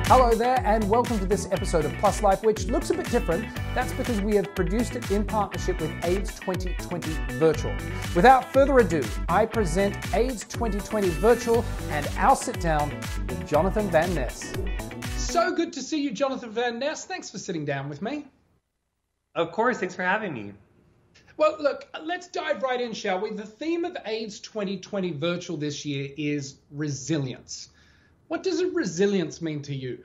Hello there and welcome to this episode of Plus Life, which looks a bit different. That's because we have produced it in partnership with AIDS 2020 Virtual. Without further ado, I present AIDS 2020 Virtual and our sit down with Jonathan Van Ness. So good to see you, Jonathan Van Ness. Thanks for sitting down with me. Of course, thanks for having me. Well, look, let's dive right in, shall we? The theme of AIDS 2020 Virtual this year is resilience. What does resilience mean to you?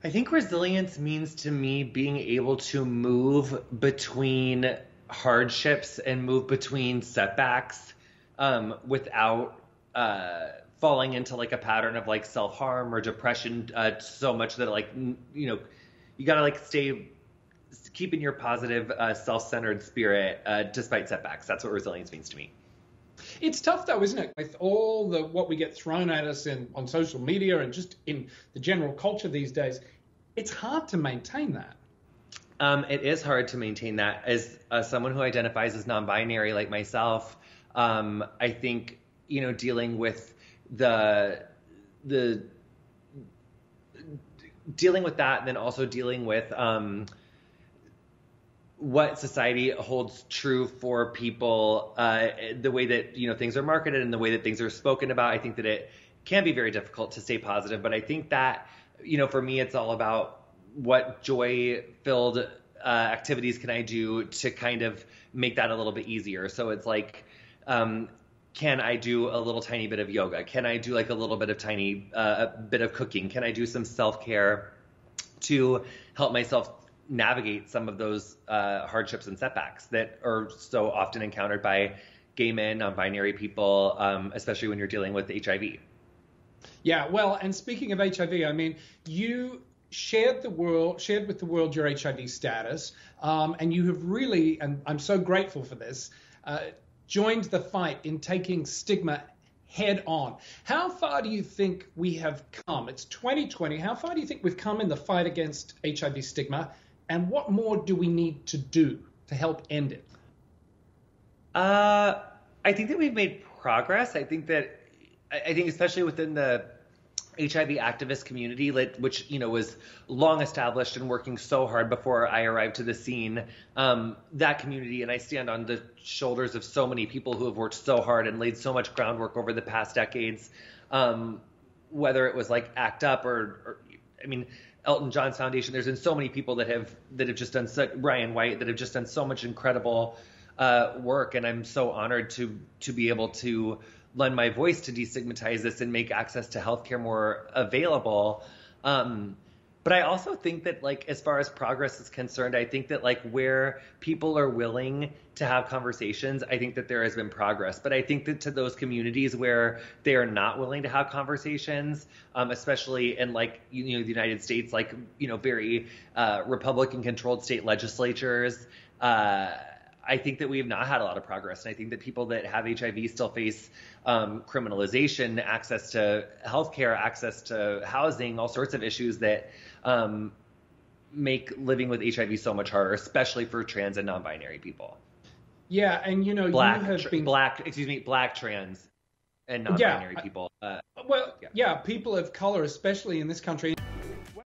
I think resilience means to me being able to move between hardships and move between setbacks without falling into like a pattern of like self-harm or depression so much that you gotta stay keeping your positive self-centered spirit despite setbacks. That's what resilience means to me. It's tough though, isn't it? With all what we get thrown at us on social media and just in the general culture these days, it's hard to maintain that. It is hard to maintain that. As someone who identifies as non-binary like myself, I think, dealing with dealing with that, and then also dealing with what society holds true for people, the way that things are marketed and the way that things are spoken about. I think that it can be very difficult to stay positive, but I think that for me it's all about what joy-filled activities can I do to kind of make that a little bit easier. So it's like, can I do a little tiny bit of yoga? Can I do like a little bit of a bit of cooking? Can I do some self-care to help myself navigate some of those hardships and setbacks that are so often encountered by gay men, non-binary people, especially when you're dealing with HIV. Yeah, well, and speaking of HIV, I mean, you shared with the world your HIV status, and you have really, and I'm so grateful for this, joined the fight in taking stigma head on. How far do you think we have come? It's 2020. How far do you think we've come in the fight against HIV stigma? And what more do we need to do to help end it? I think that we've made progress. I think especially within the HIV activist community, which was long established and working so hard before I arrived to the scene, that community, and I stand on the shoulders of so many people who have worked so hard and laid so much groundwork over the past decades, whether it was like ACT UP or Elton John's foundation. There's been so many people that have just done Ryan White that have just done so much incredible work, and I'm so honored to be able to lend my voice to destigmatize this and make access to healthcare more available. But I also think that as far as progress is concerned, I think that where people are willing to have conversations, I think that there has been progress. But I think that to those communities where they are not willing to have conversations, especially in the United States, very Republican controlled state legislatures, I think that we have not had a lot of progress. And I think that people that have HIV still face criminalization, access to healthcare, access to housing, all sorts of issues that make living with HIV so much harder, especially for trans and non-binary people. Yeah, and black trans and non-binary people. People of color, especially in this country.